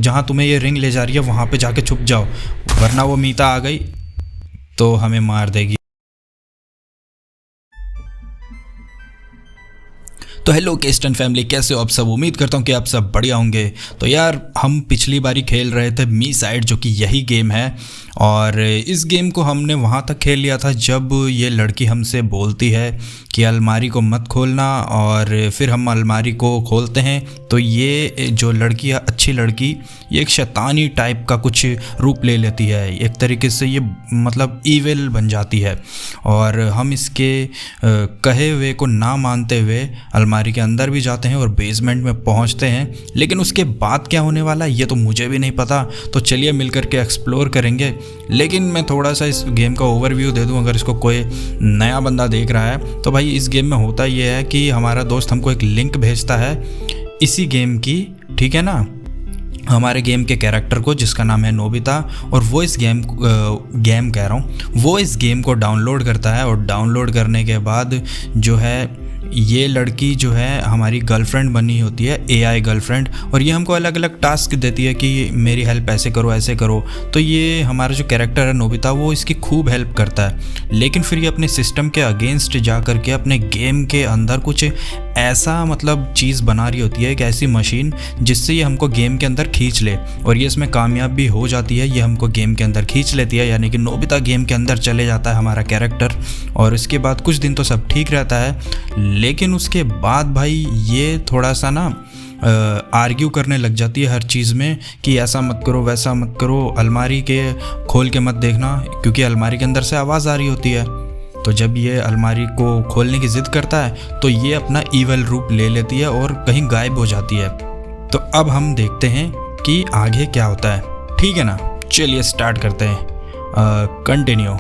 जहाँ तुम्हें ये रिंग ले जा रही है वहाँ पे जाके छुप जाओ, वरना वो मीता आ गई तो हमें मार देगी। तो हेलो केस्टन फैमिली, कैसे हो आप सब? उम्मीद करता हूँ कि आप सब बढ़िया होंगे। तो यार हम पिछली बारी खेल रहे थे मी साइड, जो कि यही गेम है, और इस गेम को हमने वहाँ तक खेल लिया था जब ये लड़की हमसे बोलती है कि अलमारी को मत खोलना, और फिर हम अलमारी को खोलते हैं तो ये जो लड़की है, अच्छी लड़की, ये एक शैतानी टाइप का कुछ रूप ले लेती है। एक तरीके से ये मतलब ईविल बन जाती है, और हम इसके कहे हुए को ना मानते हुए अलमारी के अंदर भी जाते हैं और बेसमेंट में पहुंचते हैं। लेकिन उसके बाद क्या होने वाला है ये तो मुझे भी नहीं पता, तो चलिए मिलकर के एक्सप्लोर करेंगे। लेकिन मैं थोड़ा सा इस गेम का ओवरव्यू दे दूं, अगर इसको कोई नया बंदा देख रहा है तो भाई इस गेम में होता ये है कि हमारा दोस्त हमको एक लिंक भेजता है इसी गेम की, ठीक है ना, हमारे गेम के कैरेक्टर को, जिसका नाम है नोबिता, और वो इस वो इस गेम को डाउनलोड करता है। और डाउनलोड करने के बाद जो है ये लड़की जो है हमारी गर्लफ्रेंड बनी होती है, एआई गर्लफ्रेंड, और ये हमको अलग अलग टास्क देती है कि मेरी हेल्प ऐसे करो ऐसे करो। तो ये हमारा जो कैरेक्टर है नोबिता, वो इसकी खूब हेल्प करता है। लेकिन फिर ये अपने सिस्टम के अगेंस्ट जा कर के अपने गेम के अंदर कुछ ऐसा मतलब चीज़ बना रही होती है, एक ऐसी मशीन जिससे ये हमको गेम के अंदर खींच ले, और ये इसमें कामयाब भी हो जाती है। ये हमको गेम के अंदर खींच लेती है, यानी कि नोबिता गेम के अंदर चले जाता है हमारा कैरेक्टर। और इसके बाद कुछ दिन तो सब ठीक रहता है, लेकिन उसके बाद भाई ये थोड़ा सा ना आर्ग्यू करने लग जाती है हर चीज़ में कि ऐसा मत करो वैसा मत करो, अलमारी के खोल के मत देखना, क्योंकि अलमारी के अंदर से आवाज़ आ रही होती है। तो जब ये अलमारी को खोलने की ज़िद करता है तो ये अपना ईवल रूप ले लेती है और कहीं गायब हो जाती है। तो अब हम देखते हैं कि आगे क्या होता है, ठीक है ना। चलिए स्टार्ट करते हैं, कंटिन्यू।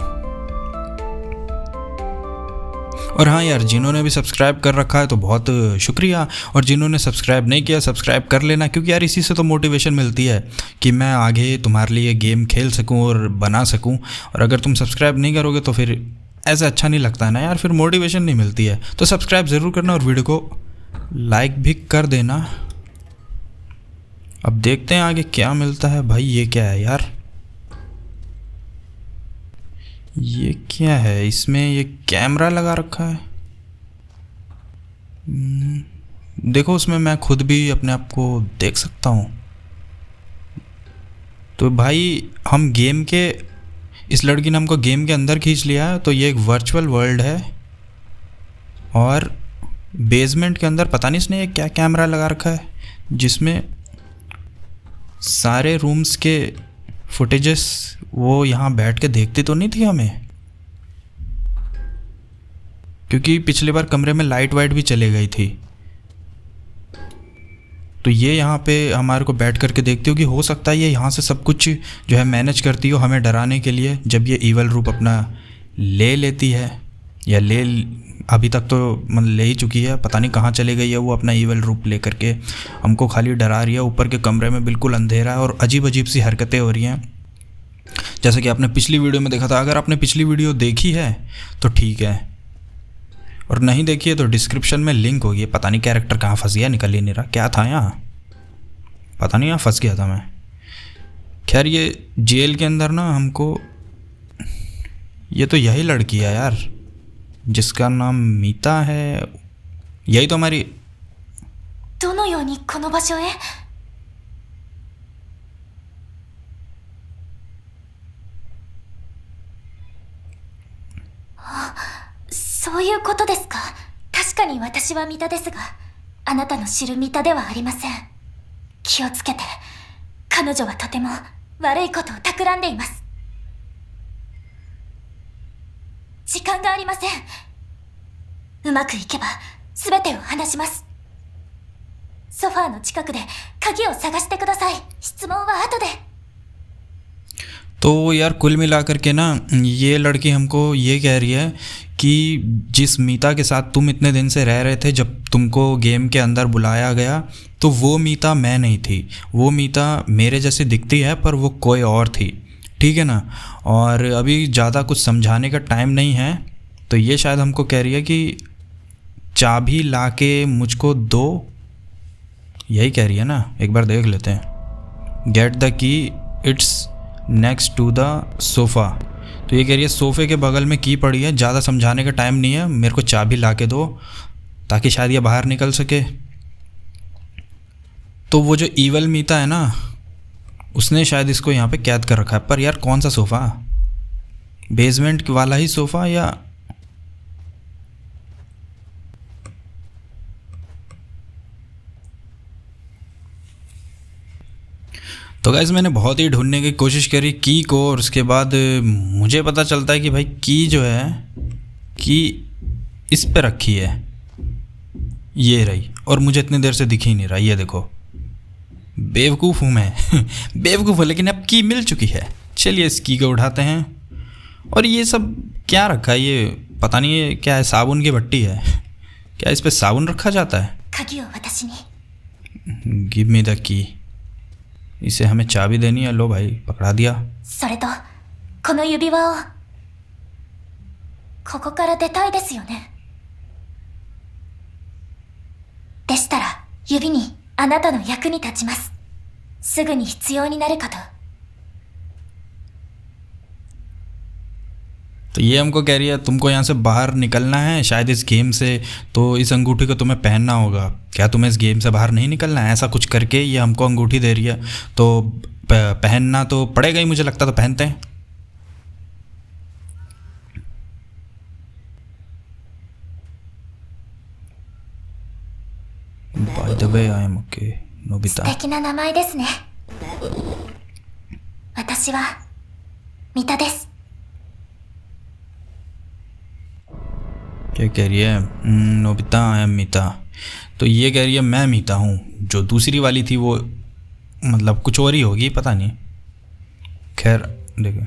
और हाँ यार, जिन्होंने भी सब्सक्राइब कर रखा है तो बहुत शुक्रिया, और जिन्होंने सब्सक्राइब नहीं किया सब्सक्राइब कर लेना, क्योंकि यार इसी से तो मोटिवेशन मिलती है कि मैं आगे तुम्हारे लिए गेम खेल सकूं और बना सकूं। और अगर तुम सब्सक्राइब नहीं करोगे तो फिर ऐसा अच्छा नहीं लगता है ना यार, फिर मोटिवेशन नहीं मिलती है। तो सब्सक्राइब ज़रूर करना और वीडियो को लाइक भी कर देना। अब देखते हैं आगे क्या मिलता है। भाई ये क्या है यार, ये क्या है? इसमें ये कैमरा लगा रखा है। देखो उसमें मैं खुद भी अपने आप को देख सकता हूँ। तो भाई हम गेम के, इस लड़की ने हमको गेम के अंदर खींच लिया है। तो ये एक वर्चुअल वर्ल्ड है, और बेसमेंट के अंदर पता नहीं इसने ये क्या कैमरा लगा रखा है, जिसमें सारे रूम्स के फुटेजेस वो यहाँ बैठ के देखती तो नहीं थी हमें, क्योंकि पिछली बार कमरे में लाइट वाइट भी चले गई थी। तो ये यहाँ पे हमारे को बैठ करके देखती हो कि हो सकता है ये यहाँ से सब कुछ जो है मैनेज करती हो हमें डराने के लिए, जब ये ईवल रूप अपना ले लेती है, या अभी तक तो मतलब ले ही चुकी है, पता नहीं कहाँ चले गई है वो अपना ईवल रूप ले करके, हमको खाली डरा रही है। ऊपर के कमरे में बिल्कुल अंधेरा है और अजीब अजीब सी हरकतें हो रही हैं, जैसे कि आपने पिछली वीडियो में देखा था। अगर आपने पिछली वीडियो देखी है तो ठीक है, और नहीं देखी है तो डिस्क्रिप्शन में लिंक होगी। पता नहीं कैरेक्टर कहाँ फंस गया, निकल ही नहीं रहा। क्या था यहाँ, पता नहीं, यहाँ फंस गया था मैं। खैर ये जेल के अंदर ना हमको, ये तो यही लड़की है यार जिसका नाम मीता है, यही तो हमारी।そういうことですか。確かに私はミタですが、あなたの知るミタではありません。気をつけて。彼女はとても悪いことを企んでいます。時間がありません。うまくいけば全てを話します。ソファーの近くで鍵を探してください。質問は後で。तो यार कुल मिलाकर के ना ये लड़की हमको ये कह रही है कि जिस मीता के साथ तुम इतने दिन से रह रहे थे, जब तुमको गेम के अंदर बुलाया गया तो वो मीता मैं नहीं थी, वो मीता मेरे जैसे दिखती है पर वो कोई और थी, ठीक है ना। और अभी ज़्यादा कुछ समझाने का टाइम नहीं है, तो ये शायद हमको कह रही है कि चाबी लाके मुझको दो, यही कह रही है ना। एक बार देख लेते हैं। Get the key, it's next to the sofa. तो ये कह रही है सोफ़े के बगल में की पड़ी है, ज़्यादा समझाने का टाइम नहीं है, मेरे को चाबी ला के दो ताकि शायद ये बाहर निकल सके। तो वो जो ईवल मीता है ना, उसने शायद इसको यहाँ पे कैद कर रखा है। पर यार कौन सा सोफ़ा, बेसमेंट वाला ही सोफ़ा या तो गाइस मैंने बहुत ही ढूंढने की कोशिश करी की को, और उसके बाद मुझे पता चलता है कि भाई की जो है की इस पे रखी है, ये रही, और मुझे इतनी देर से दिख ही नहीं रहा। ये देखो, बेवकूफ़ हूँ मैं बेवकूफ़ हूँ, लेकिन अब की मिल चुकी है। चलिए इस की को उठाते हैं। और ये सब क्या रखा है, ये पता नहीं है क्या है, साबुन की भट्टी है क्या, इस पे साबुन रखा जाता है। 鍵を私に गिव मी द की, इसे हमें चाबी देनी है। लो भाई पकड़ा दिया। それとこの指輪をここから出たいですよね。でしたら指にあなたの役に立ちます。すぐに必要になるかと。 तो ये हमको कह रही है तुमको यहाँ से बाहर निकलना है शायद इस गेम से, तो इस अंगूठी को तुम्हें पहनना होगा। क्या तुम्हें इस गेम से बाहर नहीं निकलना है? ऐसा कुछ करके ये हमको अंगूठी दे रही है, तो पहनना तो पड़ेगा ही, मुझे लगता। तो पहनते हैं। By the way I am okay Nobita. 素敵な名前ですね。私はミタです。 क्या कह रही है? Nobita I am Mita. तो ये कह रही है मैं मीता हूँ। जो दूसरी वाली थी वो मतलब कुछ और ही होगी, पता नहीं। खैर देखो,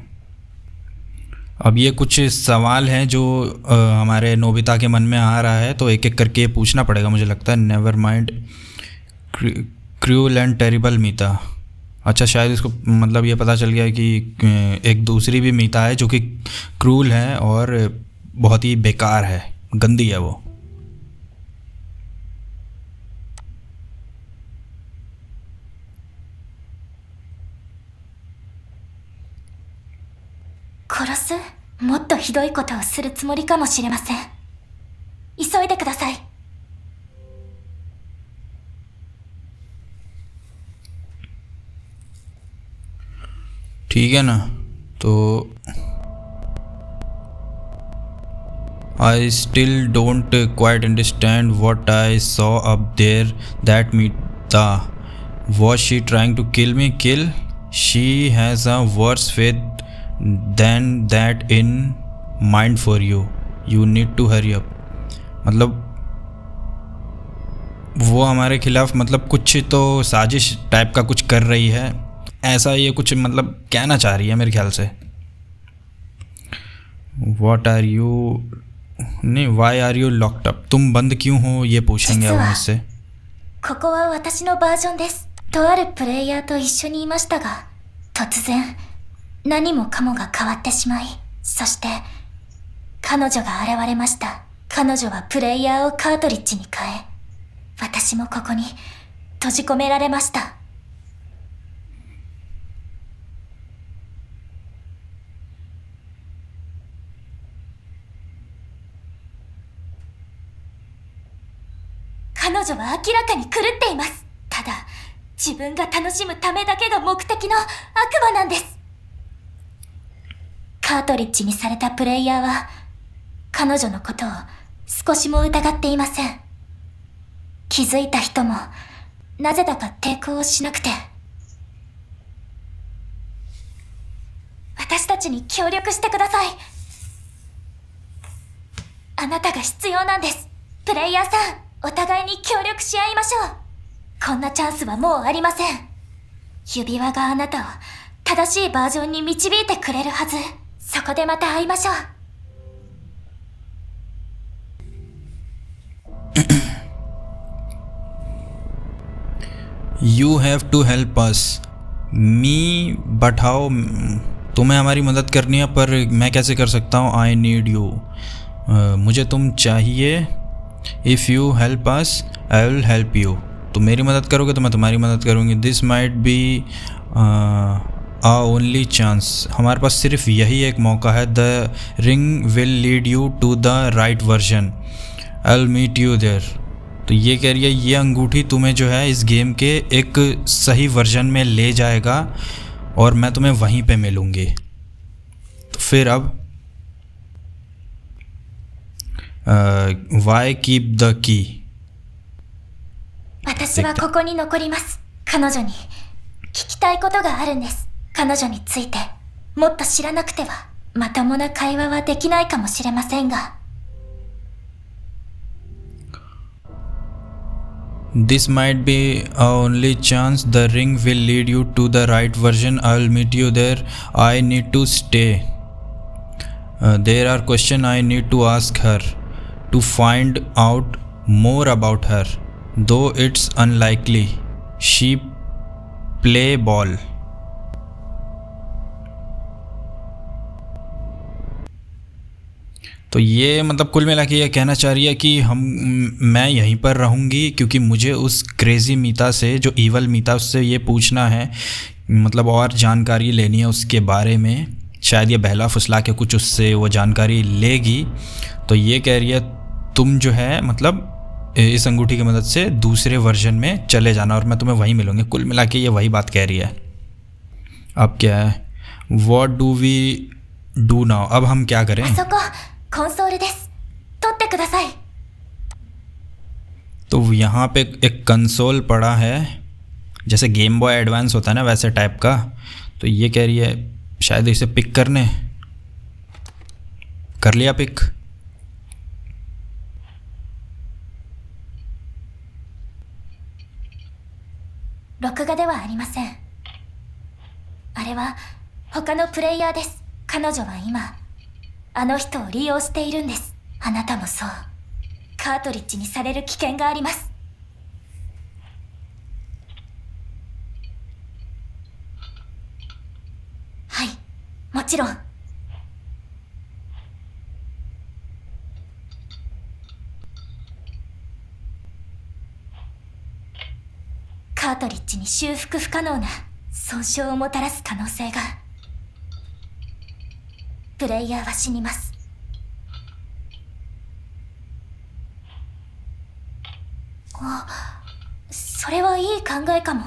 अब ये कुछ सवाल हैं जो हमारे नोबिता के मन में आ रहा है, तो एक एक करके ये पूछना पड़ेगा मुझे लगता है। Never mind cruel and terrible Mita. अच्छा, शायद इसको मतलब ये पता चल गया कि एक दूसरी भी मीता है जो कि क्रूअल है और बहुत ही बेकार है, गंदी है वो।もっとひどいことをするつもりかもしれません。急いでください。 ठीक है ना। तो I still don't quite understand what I saw up there. That Mita, was she trying to kill me? Kill? She has a worse faith than that in mind for you. You need to hurry up. मतलब वो हमारे खिलाफ मतलब कुछ तो साजिश type का कुछ कर रही है, ऐसा ये कुछ मतलब कहना चाह रही है मेरे ख्याल से। What are you, नहीं why are you locked up? तुम बंद क्यों हो, ये पूछेंगे अब मुझसे। ここは私のバージョンです。とあるプレイヤーと一緒にいましたが、突然何もかもが変わってしまい、そして彼女が現れました。彼女はプレイヤーをカートリッジに変え、私もここに閉じ込められました。 彼女は明らかに狂っています。ただ、自分が楽しむためだけが目的の悪魔なんです。カートリッジにされたプレイヤーは、彼女のことを少しも疑っていません。気づいた人も、なぜだか抵抗をしなくて。私たちに協力してください。あなたが必要なんです。プレイヤーさん。 お互いに協力し合いましょう。こんなチャンスはもうありません。指輪があなたを正しいバージョンに導いてくれるはず。そこでまた会いましょう。You have to help us. Me, but how? तुम्हें हमारी मदद करनी है, पर मैं कैसे कर सकता हूँ? I need you. मुझे तुम चाहिए। If you help us, I will help you. तुम मेरी मदद करोगे तो मैं तुम्हारी मदद करूँगी. This might be our only chance, हमारे पास सिर्फ यही एक मौका है। The ring will lead you to the right version, I will meet you there. तो ये कह रही है ये अंगूठी तुम्हें जो है इस गेम के एक सही वर्जन में ले जाएगा और मैं तुम्हें वहीं पे मिलूँगी। तो फिर अब Y keep the key. 私はここに残ります。彼女に聞きたいことがあるんです。彼女についてもっと知らなくてはまともな会話はできないかもしれませんが。This might be our only chance. The ring will lead you to the right version. I will meet you there. I need to stay. There are questions I need to ask her to find out more about her. Though it's unlikely. She play ball. तो ये मतलब कुल मिला के ये कहना चाह रही है कि मैं यहीं पर रहूँगी क्योंकि मुझे उस क्रेज़ी मीता से, जो ईवल मीता, उससे ये पूछना है, मतलब और जानकारी लेनी है उसके बारे में। शायद ये बहला फुसला के कुछ उससे वो जानकारी लेगी। तो ये कह रही है तुम जो है मतलब इस अंगूठी की मदद से दूसरे वर्जन में चले जाना और मैं तुम्हें वहीं मिलूँगी। कुल मिला के ये वही बात कह रही है। अब क्या है, what do we do now, अब हम क्या करें। コンソールです。取ってください。 तो यहाँ पे एक कंसोल पड़ा है, जैसे गेम बॉय एडवांस होता है ना वैसे टाइप का। तो ये कह रही है शायद इसे पिक करने। कर लिया पिक।録画ではありません。あれは他のプレイヤーです。彼女は今あの人を利用しているんです。あなたもそう。カートリッジにされる危険があります。はい、もちろん。カートリッジに修復不可能な損傷をもたらす可能性が。プレイヤーは死にます。それはいい考えかも。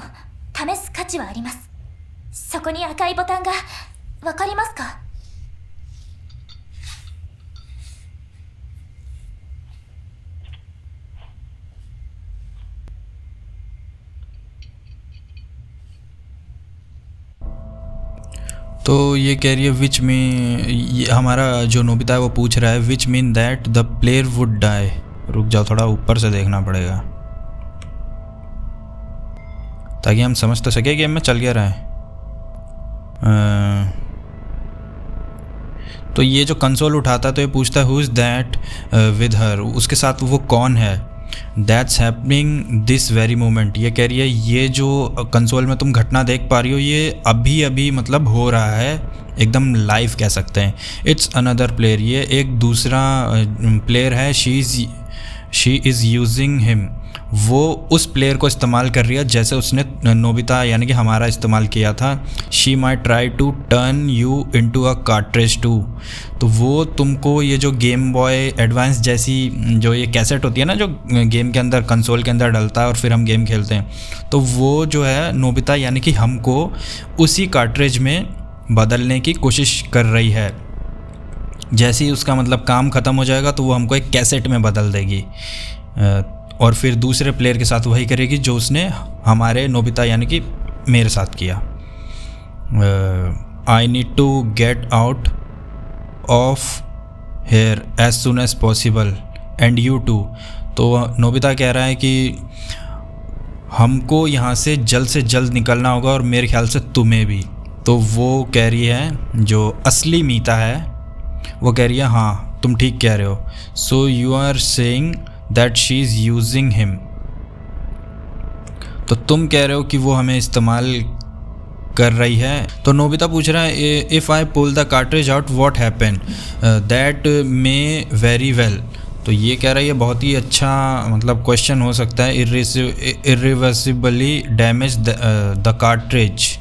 試す価値はあります。そこに赤いボタンがわかりますか？तो ये कह रही है विच में, ये हमारा जो नोबिता है वो पूछ रहा है which mean that the player would die. रुक जाओ, थोड़ा ऊपर से देखना पड़ेगा ताकि हम समझ तो सके गेम में चल क्या रहा है। तो ये जो कंसोल उठाता है तो ये पूछता है who is that with her, उसके साथ वो कौन है। That's happening this very moment, ये कह रही है ये जो कंसोल में तुम घटना देख पा रही हो ये अभी अभी मतलब हो रहा है, एकदम लाइव कह सकते हैं। इट्स अनदर प्लेयर, ये एक दूसरा प्लेयर है। शी इज़ यूजिंग हिम, वो उस प्लेयर को इस्तेमाल कर रही है जैसे उसने नोबिता यानी कि हमारा इस्तेमाल किया था। She might try to turn you into a cartridge too, तो वो तुमको ये जो गेम बॉय एडवांस जैसी जो ये कैसेट होती है ना जो गेम के अंदर कंसोल के अंदर डलता है और फिर हम गेम खेलते हैं, तो वो जो है नोबिता यानी कि हमको उसी कार्ट्रिज में बदलने की कोशिश कर रही है। जैसे ही उसका मतलब काम ख़त्म हो जाएगा तो वो हमको एक कैसेट में बदल देगी और फिर दूसरे प्लेयर के साथ वही करेगी जो उसने हमारे नोबिता यानी कि मेरे साथ किया। I need to get out of here as soon as possible and you too, तो नोबिता कह रहा है कि हमको यहाँ से जल्द निकलना होगा और मेरे ख्याल से तुम्हें भी। तो वो कह रही है जो असली मीता है वो कह रही है हाँ तुम ठीक कह रहे हो। So you are saying that she is using him, तो तुम कह रहे हो कि वो हमें इस्तेमाल कर रही है। तो नोबिता पूछ रहा है if I pull the cartridge out what happen, that may very well. तो ये कह रही है बहुत ही अच्छा मतलब क्वेश्चन हो सकता है। Irreversibly damage the cartridge,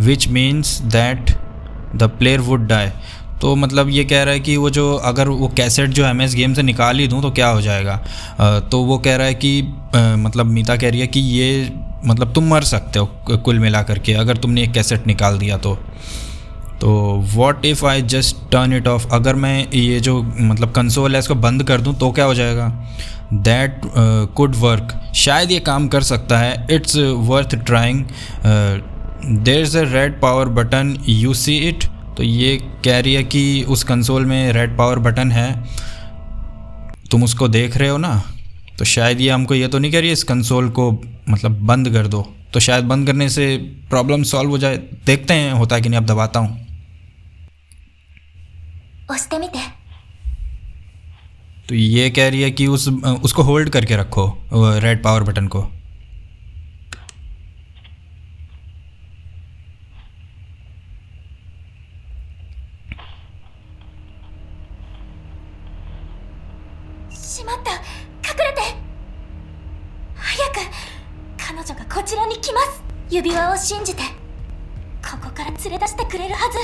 which means that the player would die. तो मतलब ये कह रहा है कि वो जो अगर वो कैसेट जो MS गेम से निकाल ही दूँ तो क्या हो जाएगा। तो वो कह रहा है कि मतलब मीता कह रही है कि ये मतलब तुम मर सकते हो कुल मिला करके अगर तुमने एक कैसेट निकाल दिया तो what if I just turn it of, अगर मैं ये जो मतलब कंसोल है इसको बंद कर दूं तो क्या हो जाएगा। दैट कुड वर्क, शायद ये काम कर सकता है। It's worth trying, there is a red power button, you see it. तो ये कह रही है कि उस कंसोल में रेड पावर बटन है, तुम उसको देख रहे हो ना। तो शायद ये हमको ये तो नहीं कह रही है इस कंसोल को मतलब बंद कर दो, तो शायद बंद करने से प्रॉब्लम सॉल्व हो जाए। देखते हैं होता है कि नहीं, अब दबाता हूँ। 押してみて。 तो ये कह रही है कि उसको होल्ड करके रखो रेड पावर बटन को। しまった、隠れて。早く、彼女がこちらに来ます。指輪を信じて、ここから連れ出してくれるはず。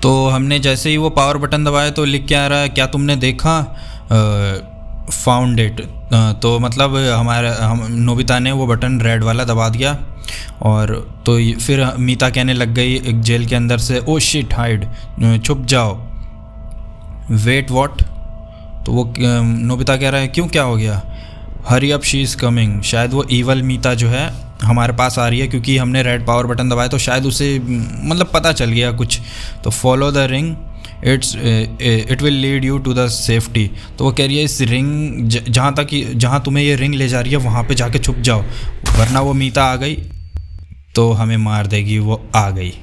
तो हमने जैसे ही वो पावर बटन दबाया तो लिख के आ रहा है, क्या तुमने देखा, फाउंड इट। तो मतलब हम नोबिता ने वो बटन रेड वाला दबा दिया और तो फिर मीता कहने लग गई एक जेल के अंदर से, ओ शिट हाइड, छुप जाओ। वेट व्हाट, तो वो नोबिता कह रहा है क्यों, क्या हो गया। Hurry up, she is coming, शायद वो ईवल मीता जो है हमारे पास आ रही है क्योंकि हमने रेड पावर बटन दबाया तो शायद उसे मतलब पता चल गया कुछ। तो follow the ring, it will lead you to the safety. तो वो कह रही है इस रिंग जहाँ तुम्हें ये रिंग ले जा रही है वहाँ पे जाके छुप जाओ, वरना वो मीता आ गई तो हमें मार देगी। वो आ गई।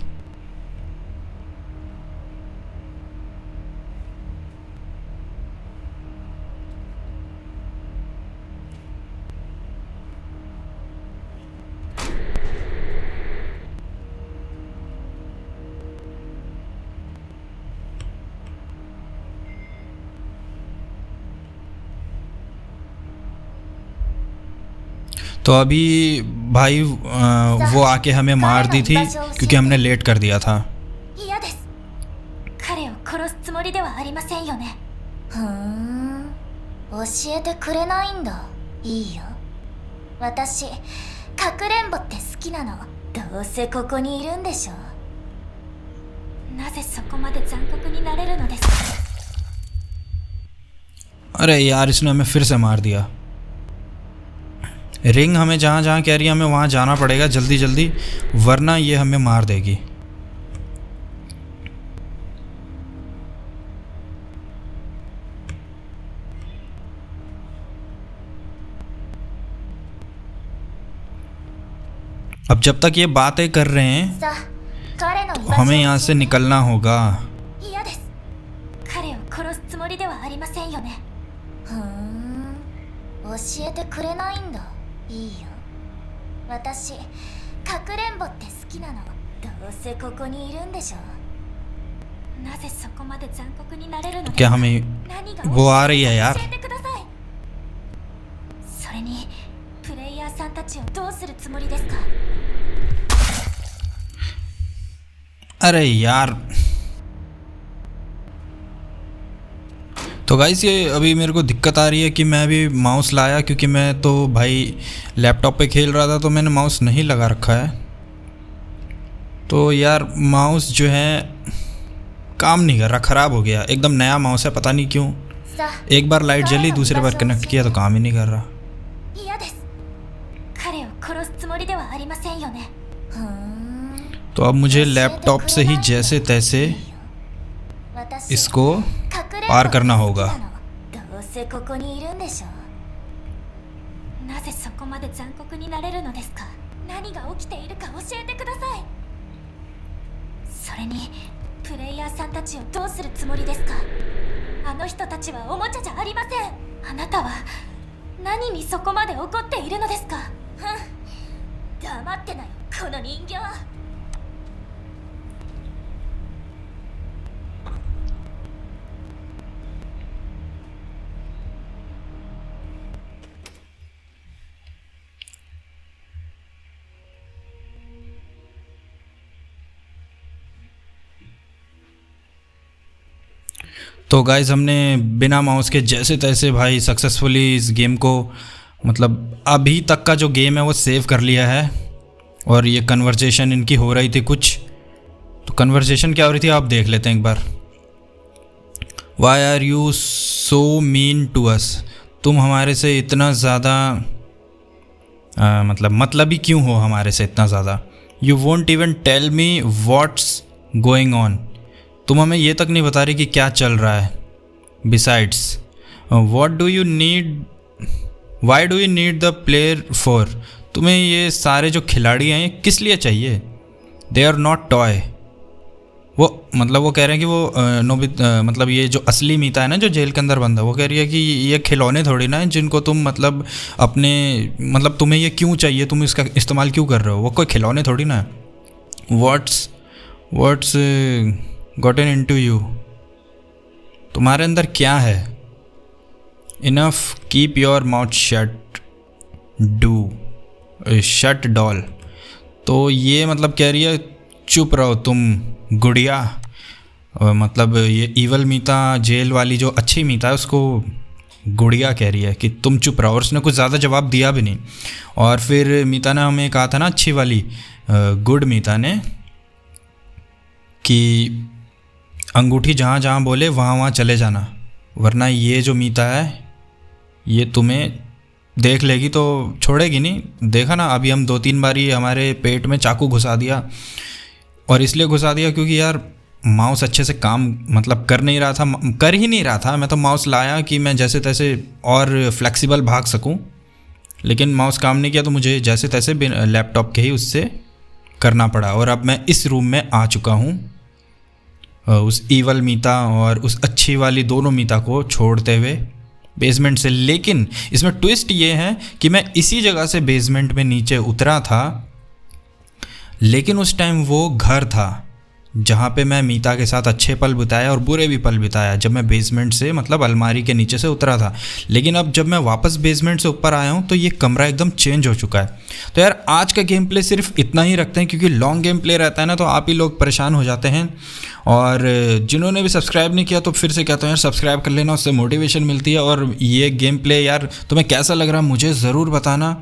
तो अभी भाई वो आके हमें मार दी थी क्योंकि हमने लेट कर दिया था। 嫌です。彼を殺すつもりではありませんよね。ふーん、教えてくれないんだ。いいよ。私、かくれんぼって好きなの。どうせここにいるんでしょ。なぜそこまで残酷になれるのですか。 अरे यार इसने हमें फिर से मार दिया। रिंग हमें जहाँ जहाँ कह रही है हमें वहाँ जाना पड़ेगा जल्दी जल्दी, वरना ये हमें मार देगी। अब जब तक ये बातें कर रहे हैं さあ、彼の居場所を हमें यहाँ से निकलना होगा। 嫌です。彼を殺すつもりではありませんよね。ふーん、教えてくれないんだ。いいよ。私、かくれんぼって好きなの。どうせここにいるんでしょ。なぜそこまで残酷になれるのですか。 क्या हमें 何が वो आ रही है यार। 教えてください。それに、プレイヤーさんたちをどうするつもりですか。 अरे यार। तो गाइस ये अभी मेरे को दिक्कत आ रही है कि मैं अभी माउस लाया क्योंकि मैं तो भाई लैपटॉप पे खेल रहा था तो मैंने माउस नहीं लगा रखा है। तो यार माउस जो है काम नहीं कर रहा, ख़राब हो गया एकदम। नया माउस है, पता नहीं क्यों। さあ、 एक बार लाइट जली, दूसरे बार कनेक्ट किया तो काम ही नहीं कर रहा। 嫌です。彼を殺すつもりではありませんよね。ふーん。 तो अब मुझे लैपटॉप से ही जैसे तैसे इसको पार करना होगा। どうせここにいるんでしょ。なぜそこまで残酷になれるのですか。何が起きているか教えてください。それに、プレイヤーさんたちをどうするつもりですか。あの人たちはおもちゃじゃありません。あなたは何にそこまで怒っているのですか。ふん、黙ってなよ、この人形。 तो तो गाइज हमने बिना माउस के जैसे तैसे भाई सक्सेसफुली इस गेम को मतलब अभी तक का जो गेम है वो सेव कर लिया है। और ये कन्वर्सेशन इनकी हो रही थी कुछ, तो कन्वर्सेशन क्या हो रही थी आप देख लेते हैं एक बार। Why are you so mean to us, तुम हमारे से इतना ज़्यादा मतलबी क्यों हो हमारे से इतना ज़्यादा। You won't even tell me what's going on, तुम हमें ये तक नहीं बता रही कि क्या चल रहा है। Besides what do you need, why do you need the player for, तुम्हें ये सारे जो खिलाड़ी हैं ये किस लिए चाहिए। दे आर नॉट टॉय, वो कह रहे हैं कि वो मतलब ये जो असली मीता है ना जो जेल के अंदर बंद है, वो कह रही है कि ये खिलौने थोड़ी ना है जिनको तुम अपने तुम्हें ये क्यों चाहिए, तुम इसका इस्तेमाल क्यों कर रहे हो, वो कोई खिलौने थोड़ी ना है। व्हाट्स गॉटन इनटू यू, तुम्हारे अंदर क्या है। Enough keep your mouth shut shut doll, तो ये कह रही है चुप रहो तुम गुड़िया। ये ईवल मीता जेल वाली जो अच्छी मीता है उसको गुड़िया कह रही है कि तुम चुप रहो, और उसने कुछ ज़्यादा जवाब दिया भी नहीं। और फिर मीता ने हमें कहा था ना अच्छी वाली गुड मीता ने कि अंगूठी जहाँ जहाँ बोले वहाँ वहाँ चले जाना, वरना ये जो मीता है ये तुम्हें देख लेगी तो छोड़ेगी नहीं। देखा ना अभी हम 2-3 बार ही हमारे पेट में चाकू घुसा दिया, और इसलिए घुसा दिया क्योंकि यार माउस अच्छे से काम कर ही नहीं रहा था। मैं तो माउस लाया कि मैं जैसे तैसे और फ्लेक्सिबल भाग सकूं, लेकिन माउस काम नहीं किया, तो मुझे जैसे तैसे लैपटॉप के ही उससे करना पड़ा। और अब मैं इस रूम में आ चुका हूं उस ईवल मीता और उस अच्छी वाली दोनों मीता को छोड़ते हुए बेसमेंट से। लेकिन इसमें ट्विस्ट ये है कि मैं इसी जगह से बेसमेंट में नीचे उतरा था, लेकिन उस टाइम वो घर था जहाँ पे मैं मीता के साथ अच्छे पल बिताया और बुरे भी पल बिताया, जब मैं बेसमेंट से अलमारी के नीचे से उतरा था। लेकिन अब जब मैं वापस बेसमेंट से ऊपर आया हूँ तो ये कमरा एकदम चेंज हो चुका है। तो यार आज का गेम प्ले सिर्फ इतना ही रखते हैं, क्योंकि लॉन्ग गेम प्ले रहता है ना तो आप ही लोग परेशान हो जाते हैं। और जिन्होंने भी सब्सक्राइब नहीं किया तो फिर से कहता हूँ यार सब्सक्राइब कर लेना, उससे मोटिवेशन मिलती है। और ये गेम प्ले यार तुम्हें कैसा लग रहा है मुझे ज़रूर बताना,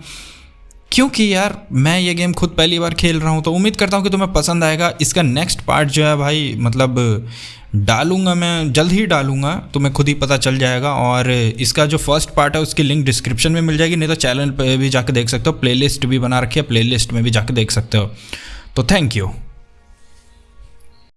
क्योंकि यार मैं ये गेम खुद पहली बार खेल रहा हूँ, तो उम्मीद करता हूँ कि तुम्हें पसंद आएगा। इसका नेक्स्ट पार्ट जो है भाई डालूंगा, मैं जल्द ही डालूंगा, तुम्हें खुद ही पता चल जाएगा। और इसका जो फर्स्ट पार्ट है उसकी लिंक डिस्क्रिप्शन में मिल जाएगी, नहीं तो चैनल पे भी जाके देख सकते हो, प्लेलिस्ट भी बना रखी है, प्लेलिस्ट में भी जाके देख सकते हो। तो थैंक यू।